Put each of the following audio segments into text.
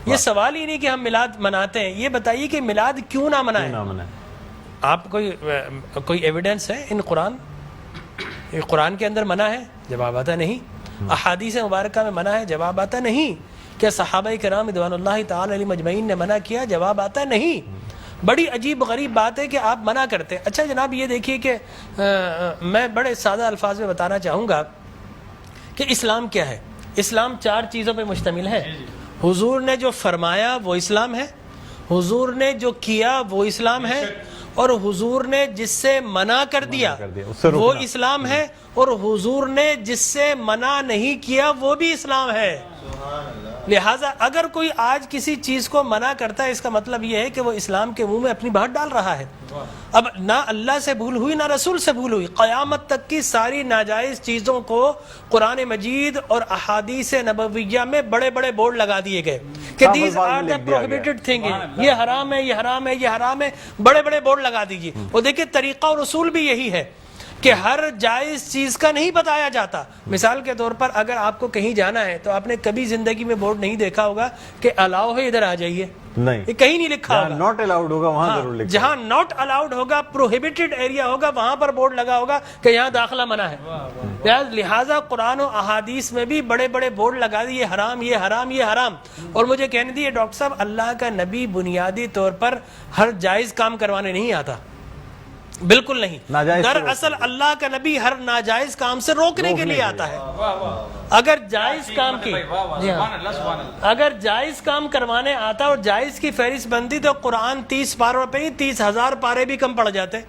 یہ سوال ہی نہیں کہ ہم میلاد مناتے ہیں، یہ بتائیے کہ میلاد کیوں نہ منائیں؟ آپ کوئی ایویڈنس ہے ان قرآن کے اندر منع ہے؟ جواب آتا نہیں۔ احادیث مبارکہ میں منع ہے؟ جواب آتا نہیں۔ کیا صحابہ کرام رضوان اللہ تعالی علیہم اجمعین نے منع کیا؟ جواب آتا نہیں۔ بڑی عجیب غریب بات ہے کہ آپ منع کرتے ہیں۔ اچھا جناب یہ دیکھیے کہ میں بڑے سادہ الفاظ میں بتانا چاہوں گا کہ اسلام کیا ہے۔ اسلام 4 چیزوں پہ مشتمل ہے۔ حضور نے جو فرمایا وہ اسلام ہے، حضور نے جو کیا وہ اسلام ہے، اور حضور نے جس سے منع کر دیا وہ اسلام ہے، اور حضور نے جس سے منع نہیں کیا وہ بھی اسلام ہے۔ لہٰذا اگر کوئی آج کسی چیز کو منع کرتا ہے، اس کا مطلب یہ ہے کہ وہ اسلام کے منہ میں اپنی بات ڈال رہا ہے۔ اب نہ اللہ سے بھول ہوئی نہ رسول سے بھول ہوئی، قیامت تک کی ساری ناجائز چیزوں کو قرآن مجید اور احادیث نبویہ میں بڑے بڑے بورڈ لگا دیے گئے کہ these are the prohibited thing, یہ حرام ہے، یہ حرام ہے، یہ حرام ہے، بڑے بڑے بورڈ لگا دیجیے۔ اور دیکھیں طریقہ اور اصول بھی یہی ہے کہ ہر جائز چیز کا نہیں بتایا جاتا۔ مثال کے طور پر اگر آپ کو کہیں جانا ہے تو آپ نے کبھی زندگی میں بورڈ نہیں دیکھا ہوگا کہ الاؤ ہے ادھر آ جائیے، نہیں، یہ کہیں نہیں لکھا ہوگا۔ ناٹ الاؤڈ ہوگا وہاں ضرور لکھا، جہاں ناٹ الاؤڈ ہوگا، پروہیبٹڈ ایریا ہوگا، وہاں پر بورڈ لگا ہوگا کہ یہاں داخلہ منع ہے۔ لہٰذا قرآن و احادیث میں بھی بڑے بڑے بورڈ لگا دیے، یہ حرام، یہ حرام، یہ حرام۔ اور مجھے کہنے دیے ڈاکٹر صاحب، اللہ کا نبی بنیادی طور پر ہر جائز کام کروانے نہیں آتا، بالکل نہیں۔ دراصل اللہ کا نبی ہر ناجائز کام سے روکنے کے لیے آتا ہے۔ اگر جائز کام کی اگر جائز کام کروانے آتا اور جائز کی فہرست بنتی تو قرآن 30 پاروں پہ ہی 30,000 پارے بھی کم پڑ جاتے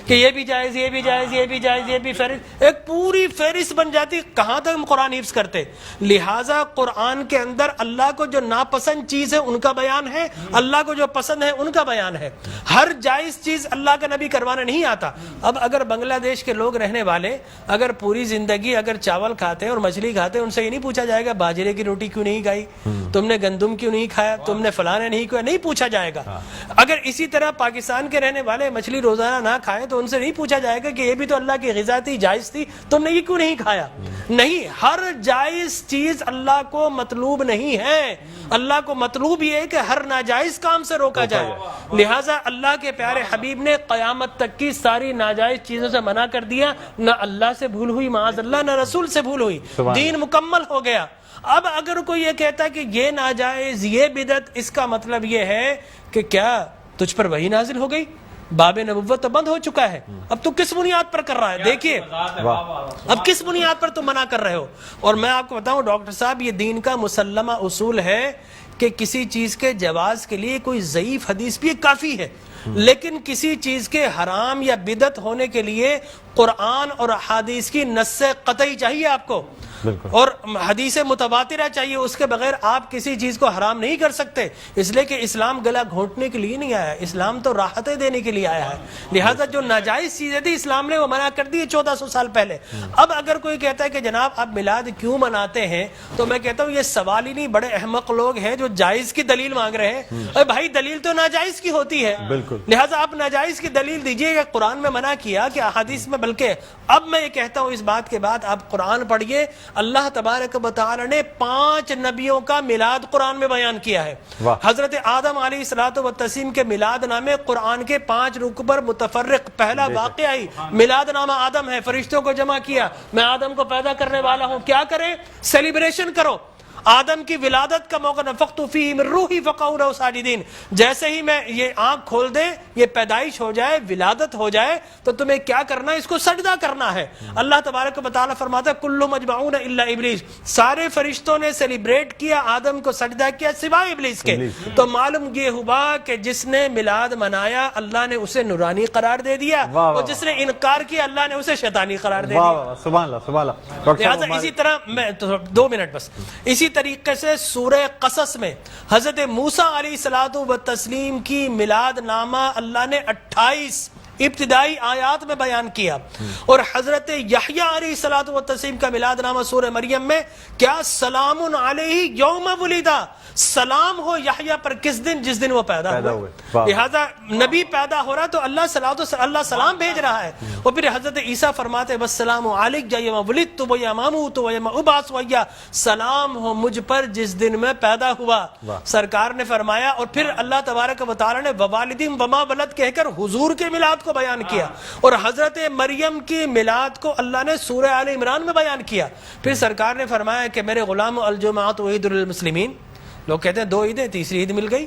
کہ یہ بھی جائز، یہ بھی جائز، یہ بھی جائز، یہ بھی فہرست، ایک پوری فہرست بن جاتی۔ کہاں تک ہم قرآن حفظ کرتے؟ لہٰذا قرآن کے اندر اللہ کو جو ناپسند چیز ہے ان کا بیان ہے، اللہ کو جو پسند ہے ان کا بیان ہے۔ ہر جائز چیز اللہ کا نبی کروانے نہیں آتا۔ اب اگر بنگلہ دیش کے لوگ رہنے والے اگر پوری زندگی اگر چاول کھاتے اور مچھلی کھاتے، ان سے یہ نہیں پوچھا جائے گا باجرے کی روٹی کیوں نہیں کھائی، تم نے گندم کیوں نہیں کھایا، تم نے فلاں نہیں کیا، نہیں پوچھا جائے گا۔ اگر اسی طرح پاکستان کے رہنے والے مچھلی روزانہ نہ کھائیں تو ان سے نہیں پوچھا جائے گا کہ یہ بھی تو اللہ کی غذا تھی، جائز تھی، تم نے یہ کیوں نہیں کھایا۔ نہیں، ہر جائز چیز اللہ کو مطلوب نہیں ہے، اللہ کو مطلوب یہ ہے کہ ہر ناجائز کام سے روکا جائے۔ لہٰذا اللہ کے پیارے حبیب نے قیامت تک کی ساری ناجائز چیزوں سے منع کر دیا، نہ اللہ سے بھول ہوئی معاذ اللہ، نہ رسول سے بھول ہوئی، دین مکمل ہو گیا۔ اب اگر کوئی یہ کہتا ہے کہ یہ ناجائز، یہ بدعت، اس کا مطلب یہ ہے کہ کیا تجھ پر وحی نازل ہو گئی؟ باب نبوت تو بند ہو چکا ہے، اب تو کس بنیاد پر کر رہا ہے؟ دیکھیے اب کس بنیاد پر تم منع کر رہے ہو۔ اور میں آپ کو بتاؤں ڈاکٹر صاحب، یہ دین کا مسلمہ اصول ہے کہ کسی چیز کے جواز کے لیے کوئی ضعیف حدیث بھی کافی ہے، لیکن کسی چیز کے حرام یا بدعت ہونے کے لیے قرآن اور احادیث کی نص قطعی چاہیے آپ کو، اور حدیث متواترہ چاہیے، اس کے بغیر آپ کسی چیز کو حرام نہیں کر سکتے، اس لیے کہ اسلام گلا گھونٹنے کے لیے نہیں آیا، اسلام تو راحتیں دینے کے لیے آیا ہے۔ لہٰذا جو ناجائز چیزیں تھی اسلام نے وہ منع کر دی 1400 سال پہلے۔ اب اگر کوئی کہتا ہے کہ جناب آپ میلاد کیوں مناتے ہیں، تو میں کہتا ہوں یہ سوال ہی نہیں، بڑے احمق لوگ ہیں جو جائز کی دلیل مانگ رہے ہیں۔ ارے بھائی دلیل تو ناجائز کی ہوتی ہے، لہٰذا آپ ناجائز کی دلیل دیجئے کہ قرآن میں منع کیا کہ احادیث میں، بلکہ اب میں یہ کہتا ہوں اس بات کے بعد آپ قرآن پڑھیے، اللہ تبارک و تعالی نے 5 نبیوں کا میلاد قرآن میں بیان کیا ہے۔ حضرت آدم علیہ الصلوۃ والتسلیم کے میلاد نامے قرآن کے 5 رکوع پر متفرق، پہلا واقعہ ہی میلاد نامہ آدم ہے، فرشتوں کو جمع کیا، میں آدم کو پیدا کرنے والا ہوں، کیا کریں؟ سیلیبریشن کرو۔ آدم کی ولادت کا موقع، نفخت فیہ من روحی فقعوا لہ ساجدین، جیسے ہی میں یہ آنکھ کھول دے، یہ پیدائش ہو جائے، ولادت ہو جائے، تو تمہیں کیا کرنا ہے؟ اس کو سجدہ کرنا ہے۔ اللہ تبارک و تعالیٰ فرماتا ہے کل مجمعون الا ابلیس، سارے فرشتوں نے سیلیبریٹ کیا، آدم کو سجدہ کیا سوائے ابلیس کے۔ تو معلوم یہ ہوا کہ جس نے میلاد منایا اللہ نے اسے نورانی قرار دے دیا، اور جس نے انکار کیا اللہ نے اسے شیطانی قرار دے دیا۔ سبحان اللہ سبحان اللہ۔ لہٰذا اسی طرح میں 2 منٹ بس، اسی طریقے سے سورہ قصص میں حضرت موسیٰ علیہ الصلوۃ والتسلیم کی میلاد نامہ اللہ نے 28 ابتدائی آیات میں بیان کیا. اور حضرت یحییٰ علیہ الصلوۃ والتسلیم کا میلاد نامہ سورہ مریم میں کیا سلام علیہ یوم ولدا، سلام ہو یحییٰ پر کس دن؟ جس دن وہ پیدا ہوئے. لہذا نبی پیدا ہو رہا تو اللہ سلام بھیج رہا ہے. اور پھر حضرت عیسیٰ فرماتے والسلام علیک یوم ولدت و یوم اموت و یوم ابعث حیا، سلام ہو مجھ پر جس دن میں پیدا ہوا. سرکار نے فرمایا. اور پھر اللہ تبارک و تعالی نے ووالدین وما ولد کہہ کر حضور کے میلاد کو بیان کیا. اور حضرت مریم کی میلاد کو اللہ نے سورہ آل عمران میں بیان کیا. پھر سرکار نے فرمایا کہ میرے غلام الجمعۃ عید للمسلمین. لوگ کہتے ہیں 2 عیدیں، تیسری عید مل گئی.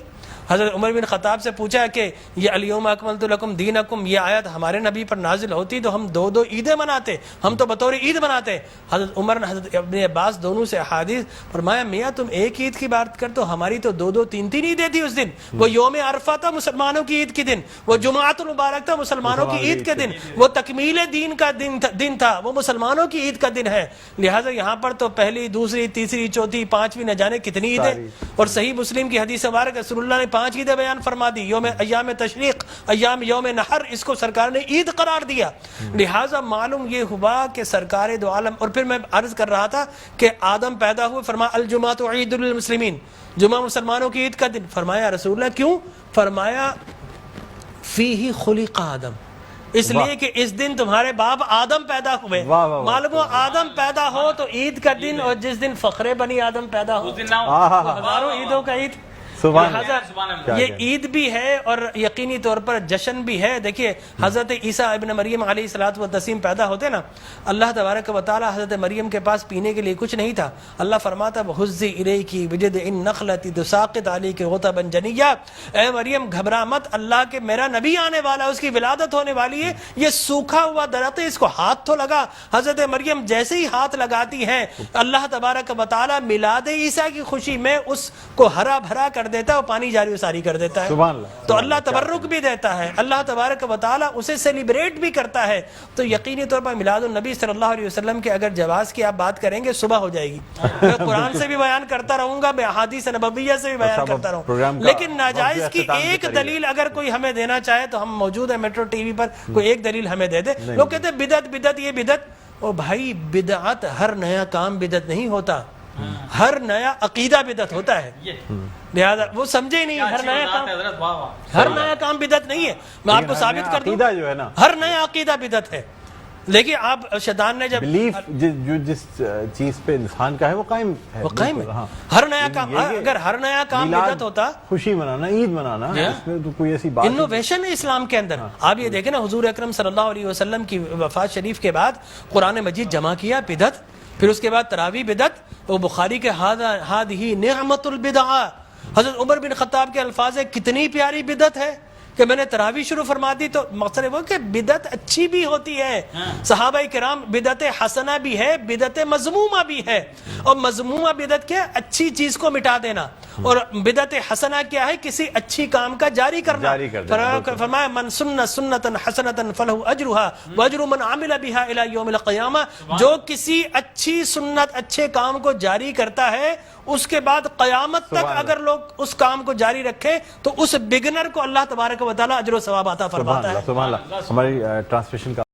حضرت عمر بن خطاب سے پوچھا کہ یہ الیوم اکملت لکم دینکم، یہ آیت ہمارے نبی پر نازل ہوتی تو ہم 2 عیدیں مناتے، ہم تو بطور عید مناتے. حضرت عمر نے حضرت ابن عباس دونوں سے احادیث فرمایا میاں تم ایک عید کی بات کر تو ہماری تو 2 3 عیدیں تھی اس دن. وہ یوم عرفہ تھا مسلمانوں کی عید کے دن، وہ جمعۃ المبارک تھا مسلمانوں کی عید کے دن، وہ تکمیل دین کا دن تھا، وہ مسلمانوں کی عید کا دن ہے. لہٰذا یہاں پر تو پہلی، دوسری، تیسری، چوتھی، 5ویں نہ جانے کتنی عیدیں. اور صحیح مسلم کی حدیث مبارک رسول اللہ نے 5 عیدیں بیان فرما دی. ایام تشریق، یوم نحر، اس کو سرکار نے عید قرار دیا. لہٰذا معلوم یہ ہوا کہ سرکار دو عالم. اور پھر میں عرض کر رہا تھا کہ آدم پیدا ہوئے، فرمایا الجمعۃ عید للمسلمین، جمعہ مسلمانوں کی عید کا دن. فرمایا رسول اللہ کیوں؟ فرمایا فیہ خلق آدم، اس لیے کہ اس دن تمہارے باپ آدم پیدا ہوئے. معلوم ہو آدم پیدا ہو تو عید کا دن، اور جس دن فخر بنی آدم پیدا ہو ہزاروں عیدوں کا عید. یہ عید بھی ہے اور یقینی طور پر جشن بھی ہے. دیکھیے حضرت عیسیٰ ابن مریم علیہ الصلوۃ والتسلیم پیدا ہوتے نا، اللہ تبارک و تعالی حضرت مریم کے پاس پینے کے لیے کچھ نہیں تھا. اللہ فرماتا وَحُزِّ إِلَيْكِ بِجِذْعِ النَّخْلَةِ تُسَاقِطْ عَلَيْكِ رُطَبًا جَنِيًّا، اے مریم گھبرا مت، اللہ کے میرا نبی آنے والا ہے، اس کی ولادت ہونے والی ہے. یہ سوکھا ہوا درخت ہے، اس کو ہاتھ تو لگا. حضرت مریم جیسے ہی ہاتھ لگاتی ہیں اللہ تبارک و تعالی میلاد عیسیٰ کی خوشی میں اس کو ہرا بھرا کر دیتا ہے، وہ پانی جاری و ساری کر دیتا ہے. تو اللہ تبرک بھی دیتا ہے، اللہ تبارک و تعالی اسے سیلیبریٹ بھی کرتا ہے. تو یقینی طور پر میلاد النبی صلی اللہ علیہ وسلم کے اگر جواز کی آپ بات کریں گے صبح ہو جائے گی. میں قرآن سے بھی بیان کرتا رہوں گا، میں احادیث نبویہ سے بھی بیان کرتا رہوں، لیکن ناجائز کی ایک دلیل اگر کوئی ہمیں دینا چاہے تو ہم موجود ہیں میٹرو ٹی وی پر، کوئی ایک دلیل ہمیں دے دے. لوگ کہتے ہیں بدعت یہ بدعت. او بھائی بدعت ہر نیا کام بدعت نہیں ہوتا، ہر نیا عقیدہ بدعت ہوتا ہے. لہذا وہ سمجھے ہی نہیں، ہر نیا کام بدعت نہیں ہے. میں آپ کو ثابت کر دوں ہر نیا عقیدہ بدعت ہے. لیکن آپ شیطان نے جب بلیف جو جس چیز پہ انسان کا ہے وہ قائم ہے، ہر نیا کام، اگر ہر نیا کام بدعت ہوتا، خوشی منانا، عید منانا، اس میں تو کوئی ایسی بات انوویشن ہے اسلام کے اندر. آپ یہ دیکھیں نا حضور اکرم صلی اللہ علیہ وسلم کی وفات شریف کے بعد قرآن مجید جمع کیا بدعت، پھر اس کے بعد تراویح بدعت. وہ بخاری کے ہذہ نعمت البدع، حضرت عمر بن خطاب کے الفاظ ہے کتنی پیاری بدعت ہے کہ میں نے تراویح شروع فرما دی. تو مقصد وہ کہ بدعت اچھی بھی ہوتی ہے. صحابہ کرام بدعت حسنہ بھی ہے، بدعت مذمومہ بھی ہے. اور مذمومہ بدعت کیا؟ اچھی چیز کو مٹا دینا، اور بدعت حسنہ کیا ہے؟ کسی اچھی کام کا جاری کرنا. فرمایا من سن سنتا حسنتا فلہ اجرھا واجر من عمل بها الى یوم القیامہ. جو کسی اچھی سنت، اچھے کام کو جاری کرتا ہے، اس کے بعد قیامت تک اگر لوگ اس کام کو جاری رکھیں تو اس بگنر کو اللہ تبارک و تعالی اجر و ثواب عطا فرماتا ہے. سبحان اللہ. ہماری ٹرانسلیشن کا